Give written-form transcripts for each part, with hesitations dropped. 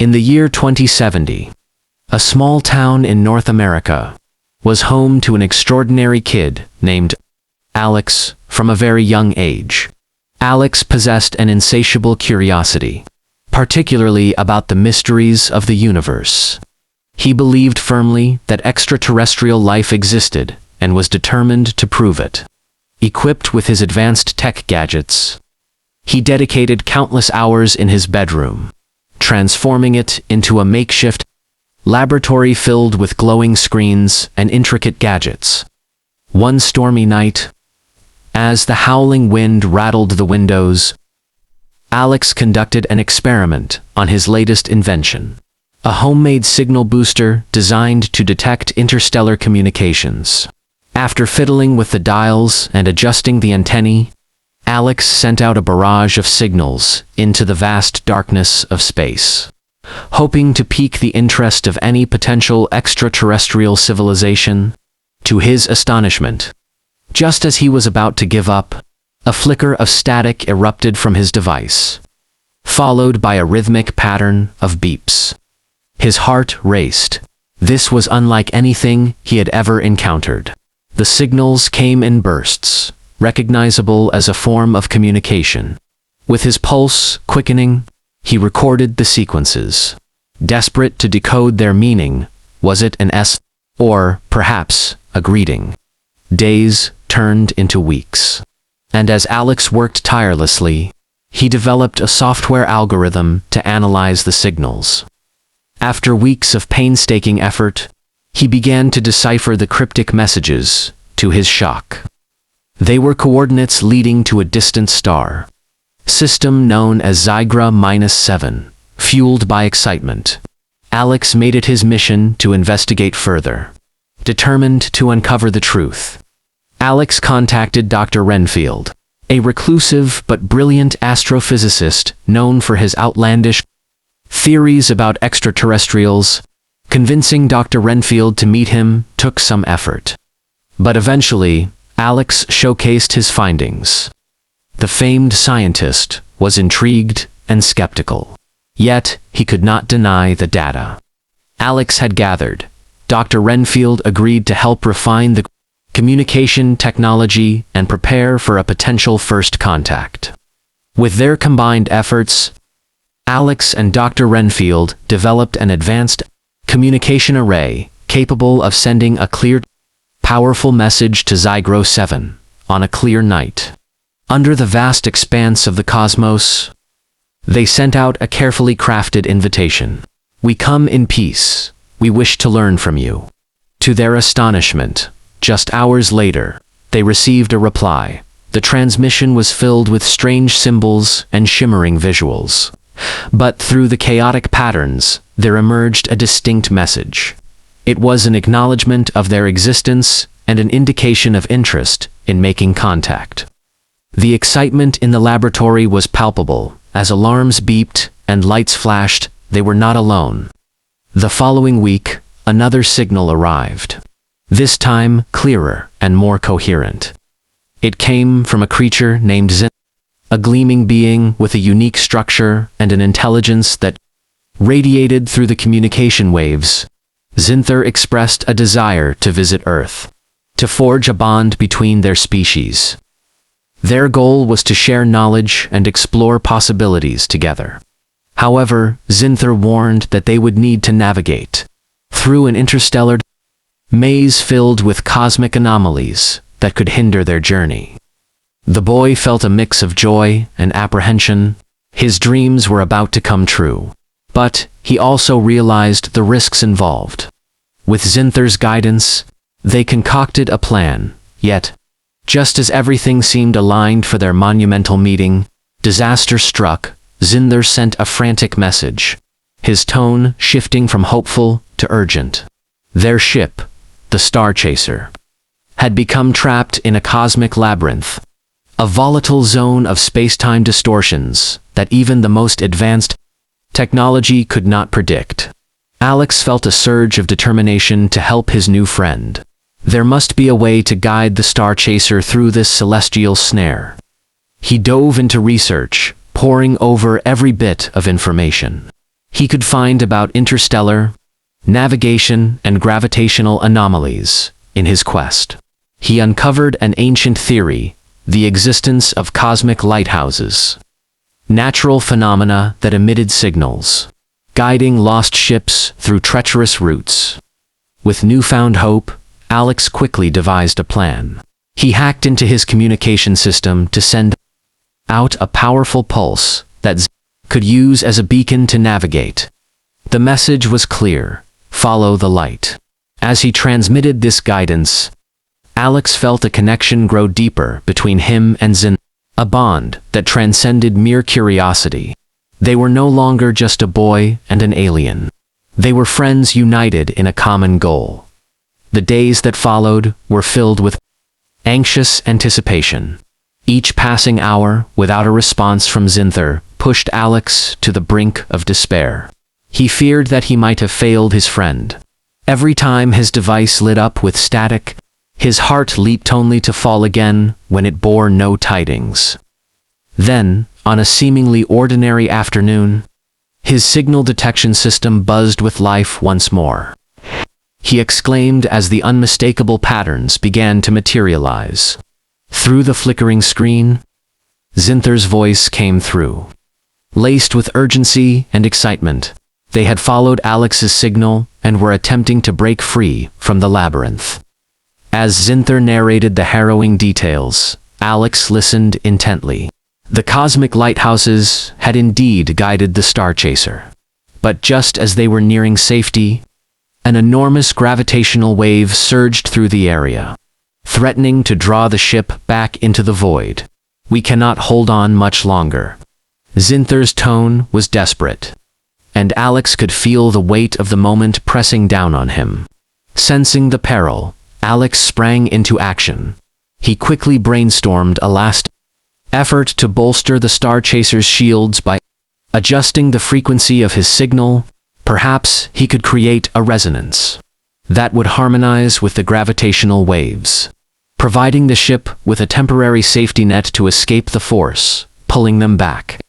In the year 2070, a small town in North America was home to an extraordinary kid named Alex from a very young age. Alex possessed an insatiable curiosity, particularly about the mysteries of the universe. He believed firmly that extraterrestrial life existed and was determined to prove it. Equipped with his advanced tech gadgets, he dedicated countless hours in his bedroom, transforming it into a makeshift laboratory filled with glowing screens and intricate gadgets. One stormy night, as the howling wind rattled the windows, Alex conducted an experiment on his latest invention, a homemade signal booster designed to detect interstellar communications. After fiddling with the dials and adjusting the antennae, Alex sent out a barrage of signals into the vast darkness of space, hoping to pique the interest of any potential extraterrestrial civilization. To his astonishment, just as he was about to give up, a flicker of static erupted from his device, followed by a rhythmic pattern of beeps. His heart raced. This was unlike anything he had ever encountered. The signals came in bursts, recognizable as a form of communication. With his pulse quickening, he recorded the sequences. Desperate to decode their meaning, was it an S, or perhaps a greeting? Days turned into weeks, and as Alex worked tirelessly, he developed a software algorithm to analyze the signals. After weeks of painstaking effort, he began to decipher the cryptic messages. To his shock, they were coordinates leading to a distant star system known as Zygra-7. Fueled by excitement, Alex made it his mission to investigate further. Determined to uncover the truth, Alex contacted Dr. Renfield, a reclusive but brilliant astrophysicist known for his outlandish theories about extraterrestrials. Convincing Dr. Renfield to meet him took some effort. But eventually, Alex showcased his findings. The famed scientist was intrigued and skeptical. Yet, he could not deny the data Alex had gathered. Dr. Renfield agreed to help refine the communication technology and prepare for a potential first contact. With their combined efforts, Alex and Dr. Renfield developed an advanced communication array capable of sending a clear, powerful message to Zygra-7 on a clear night. Under the vast expanse of the cosmos, they sent out a carefully crafted invitation. "We come in peace. We wish to learn from you." To their astonishment, just hours later, they received a reply. The transmission was filled with strange symbols and shimmering visuals. But through the chaotic patterns, there emerged a distinct message. It was an acknowledgement of their existence and an indication of interest in making contact. The excitement in the laboratory was palpable. As alarms beeped and lights flashed, they were not alone. The following week, another signal arrived. This time, clearer and more coherent. It came from a creature named Zynthor, a gleaming being with a unique structure and an intelligence that radiated through the communication waves. Zynthor expressed a desire to visit Earth, to forge a bond between their species. Their goal was to share knowledge and explore possibilities together. However, Zynthor warned that they would need to navigate through an interstellar maze filled with cosmic anomalies that could hinder their journey. The boy felt a mix of joy and apprehension. His dreams were about to come true. But he also realized the risks involved. With Zynthor's guidance, they concocted a plan. Yet, just as everything seemed aligned for their monumental meeting, disaster struck. Zynthor sent a frantic message, his tone shifting from hopeful to urgent. Their ship, the Star Chaser, had become trapped in a cosmic labyrinth, a volatile zone of space-time distortions that even the most advanced technology could not predict. Alex felt a surge of determination to help his new friend. There must be a way to guide the Star Chaser through this celestial snare. He dove into research, poring over every bit of information. he could find about interstellar, navigation, and gravitational anomalies in his quest. He uncovered an ancient theory, the existence of cosmic lighthouses, natural phenomena that emitted signals, guiding lost ships through treacherous routes. With newfound hope, Alex quickly devised a plan. He hacked into his communication system to send out a powerful pulse that could use as a beacon to navigate. The message was clear: follow the light. As he transmitted this guidance, Alex felt a connection grow deeper between him and Zynthor, a bond that transcended mere curiosity. They were no longer just a boy and an alien. They were friends united in a common goal. The days that followed were filled with anxious anticipation. Each passing hour without a response from Zynthor pushed Alex to the brink of despair. He feared that he might have failed his friend. Every time his device lit up with static, his heart leaped only to fall again when it bore no tidings. Then, on a seemingly ordinary afternoon, his signal detection system buzzed with life once more. He exclaimed as the unmistakable patterns began to materialize. Through the flickering screen, Zynthor's voice came through. Laced with urgency and excitement, they had followed Alex's signal and were attempting to break free from the labyrinth. As Zynthor narrated the harrowing details, Alex listened intently. The cosmic lighthouses had indeed guided the star chaser. But just as they were nearing safety, an enormous gravitational wave surged through the area, threatening to draw the ship back into the void. "We cannot hold on much longer." Zynthor's tone was desperate, and Alex could feel the weight of the moment pressing down on him. Sensing the peril, Alex sprang into action. He quickly brainstormed a last effort to bolster the star chaser's shields by adjusting the frequency of his signal. Perhaps he could create a resonance that would harmonize with the gravitational waves, providing the ship with a temporary safety net to escape the force, pulling them back.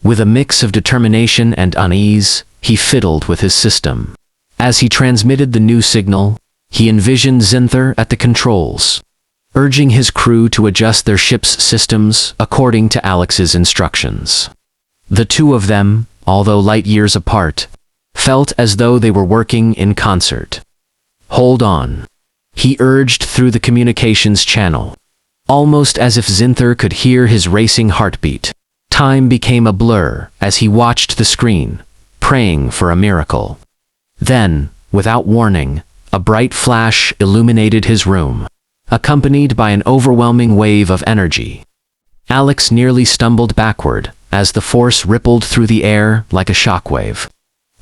With a mix of determination and unease, he fiddled with his system. As he transmitted the new signal, he envisioned Zynthor at the controls, urging his crew to adjust their ship's systems according to Alex's instructions. The two of them, although light years apart, felt as though they were working in concert. "Hold on," he urged through the communications channel, almost as if Zynthor could hear his racing heartbeat. Time became a blur as he watched the screen, praying for a miracle. Then, without warning, a bright flash illuminated his room, accompanied by an overwhelming wave of energy. Alex nearly stumbled backward as the force rippled through the air like a shockwave.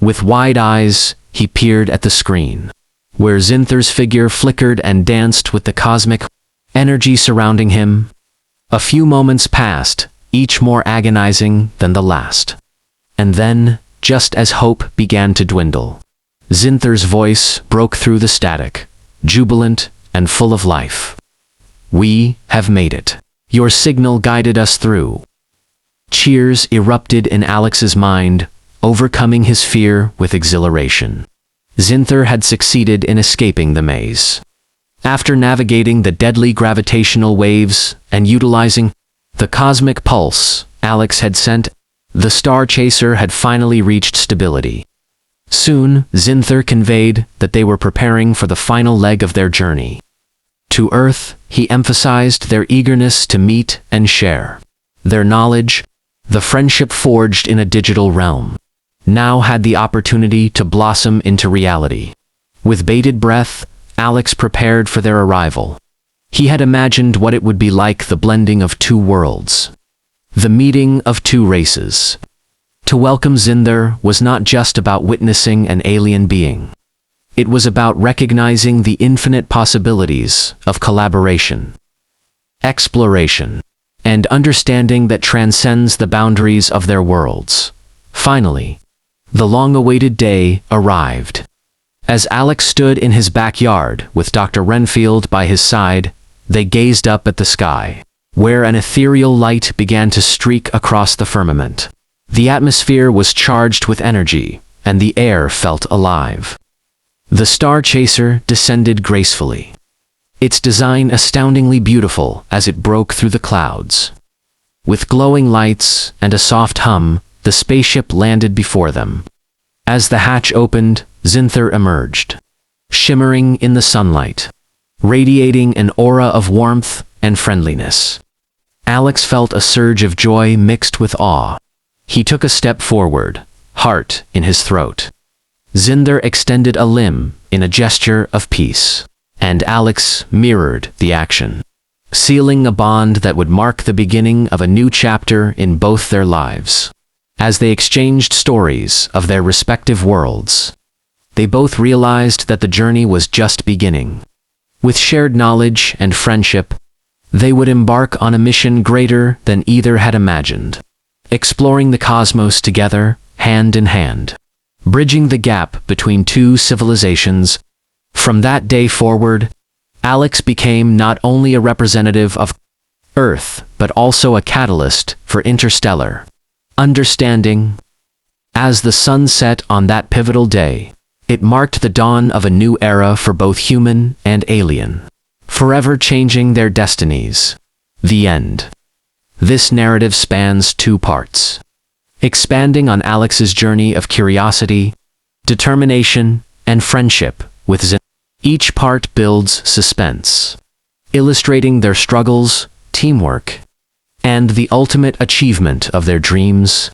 With wide eyes, he peered at the screen, where Zynthor's figure flickered and danced with the cosmic energy surrounding him. A few moments passed, each more agonizing than the last. And then, just as hope began to dwindle, Zynthor's voice broke through the static, jubilant and full of life. "We have made it. Your signal guided us through." Cheers erupted in Alex's mind, overcoming his fear with exhilaration. Zynthor had succeeded in escaping the maze. After navigating the deadly gravitational waves and utilizing the cosmic pulse Alex had sent, the star chaser had finally reached stability. Soon, Zynthor conveyed that they were preparing for the final leg of their journey. To Earth, he emphasized their eagerness to meet and share. Their knowledge, the friendship forged in a digital realm, now had the opportunity to blossom into reality. With bated breath, Alex prepared for their arrival. He had imagined what it would be like, the blending of two worlds, the meeting of two races. To welcome Zynthor was not just about witnessing an alien being. It was about recognizing the infinite possibilities of collaboration, exploration, and understanding that transcends the boundaries of their worlds. Finally, the long-awaited day arrived. As Alex stood in his backyard with Dr. Renfield by his side, they gazed up at the sky, where an ethereal light began to streak across the firmament. The atmosphere was charged with energy, and the air felt alive. The star chaser descended gracefully, its design astoundingly beautiful as it broke through the clouds. With glowing lights and a soft hum, the spaceship landed before them. As the hatch opened, Zynthor emerged, shimmering in the sunlight, radiating an aura of warmth and friendliness. Alex felt a surge of joy mixed with awe. He took a step forward, heart in his throat. Zynthor extended a limb in a gesture of peace, and Alex mirrored the action, sealing a bond that would mark the beginning of a new chapter in both their lives. As they exchanged stories of their respective worlds, they both realized that the journey was just beginning. With shared knowledge and friendship, they would embark on a mission greater than either had imagined, exploring the cosmos together, hand in hand, bridging the gap between two civilizations. From that day forward, Alex became not only a representative of Earth, but also a catalyst for interstellar understanding. As the sun set on that pivotal day, it marked the dawn of a new era for both human and alien, forever changing their destinies. The end. This narrative spans two parts, expanding on Alex's journey of curiosity, determination, and friendship with Zynthor. Each part builds suspense, illustrating their struggles, teamwork, and the ultimate achievement of their dreams.